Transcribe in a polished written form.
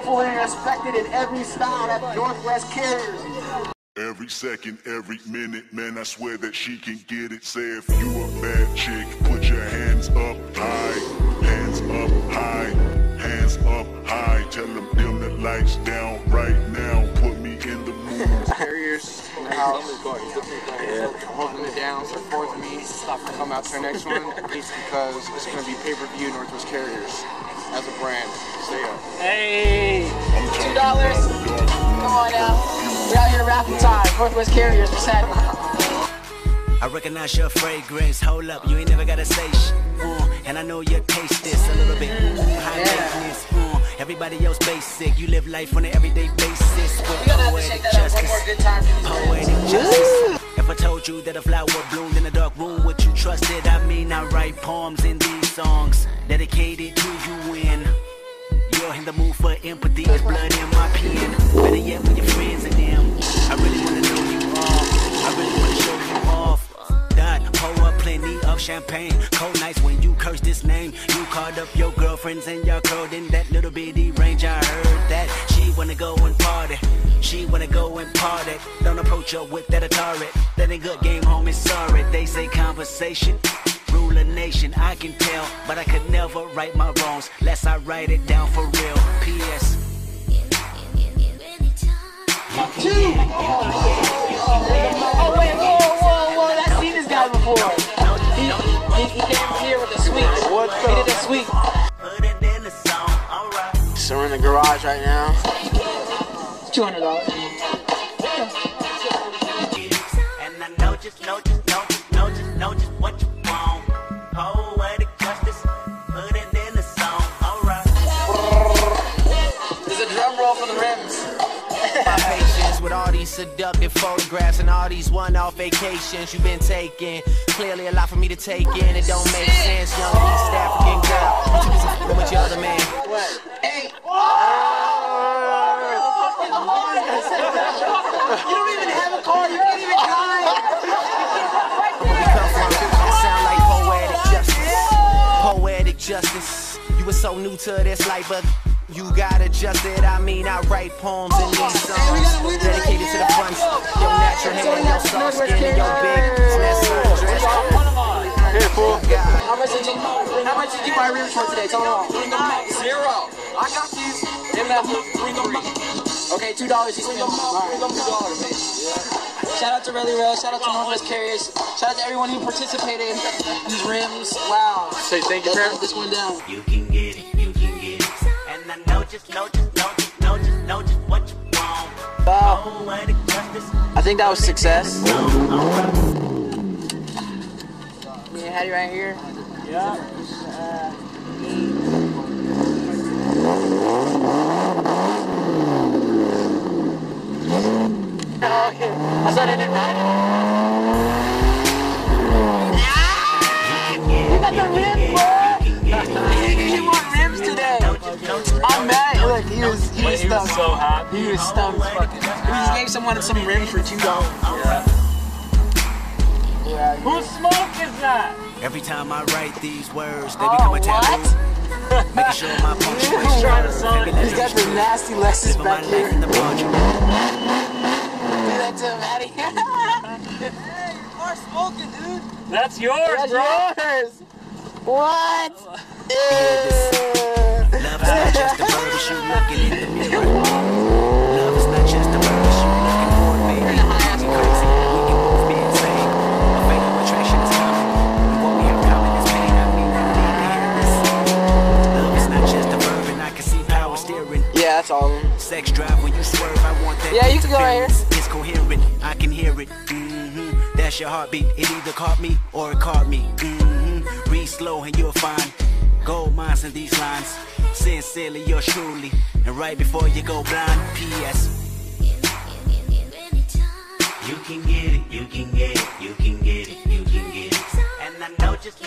beautiful and respected in every style at Northwest Carriers. Every second, every minute, man, I swear that she can get it. Say if you a bad chick, put your hands up high, hands up high, hands up high. Tell them dim the lights down right now, put me in the mood. Carriers in the house, holding it down, support me, come out to the next one, it's because it's going to be pay-per-view Northwest Carriers as a brand. Stay up. Hey! $2? Come on now. We're out here raffle time. Northwest Carriers, what's happening? I recognize your fragrance. Hold up, you ain't never gotta say shit. And I know you taste this a little bit. High maintenance. Everybody else basic. You live life on an everyday basis. Poetic justice. Poetic justice. If I told you that a flower bloomed in a dark room, would you trust it? I mean, I write poems in these songs dedicated to you when you're in the mood for empathy. There's blood in my pen. Better yet, with your friends and them. I really wanna know you all. I really wanna show you off. Pour up plenty of champagne. Cold nights when you curse this name. You called up your girlfriends and y'all curled in that little bitty range. I heard that she wanna go and party. She wanna go and party. Don't approach her with that Atari. That ain't good game, homie, sorry. They say conversation rule a nation. I can tell, but I could never right my wrongs lest I write it down for real. P.S. Oh wait, whoa, I've seen this guy before. He came here with a sweet. He did a sweet. So we're in the garage right now. $200. And I know just what you want. Poetic justice, put it in the song. Alright. There's a drum roll for the rims. My patience with all these seductive photographs and all these one-off vacations you've been taking. Clearly a lot for me to take in. It don't make sense, young East African girl. You too busy f***ing with your other man. What? Hey! You don't even have a car. You can't even drive. Where we come from, that sound like poetic justice. Poetic justice. You were so new to this life, but you got adjusted. I mean, I write poems in these songs dedicated to the fronts. Your natural hair, your soft skin, and your big dress. Here, fool. How much did you buy rims for today? Tell me all. $0. I got these. Okay, $2 you spent. Alright, $2, man. Shout out to Relly Rail. Shout out to Northwest Carriers. Shout out to everyone who participated in these rims. Wow. Say thank you for this one down. You can get it. You can get it. And I know just what you want. Wow. I think that was success. Yeah, Hattie right here. Yeah. Okay. I saw that in that. You got the rims, boy! You want rims today? I'm mad. Look, he was stumped. So happy. He was stumped. We just gave someone some rims for $2. Yeah. Whose smoke is that? Every time I write these words, they become a taboo. Making sure my punctuation. He's got the nasty Lexus back here. Do that to him, Maddie. Hey, you are smoking, dude. That's yours, That's bro. yours. What? Love is not just a verbiage you looking in the mirror. Love is not just a verbiage you looking for, baby. It's crazy. We can both be insane. A fatal attraction is coming. And what we have common is pain. I mean, I need to hear this. Love is not just a verb, and I can see power steering. Yeah, that's all of them. Sex drive when you swerve. I want that. Yeah, you can go right here. It's coherent. I can hear it. That's your heartbeat. It either caught me or it caught me. Read slow and you'll find gold mines in these lines. Sincerely, yours truly. And right before you go blind, P.S. You can get it, you can get it, you can get it, you can get it. And I know just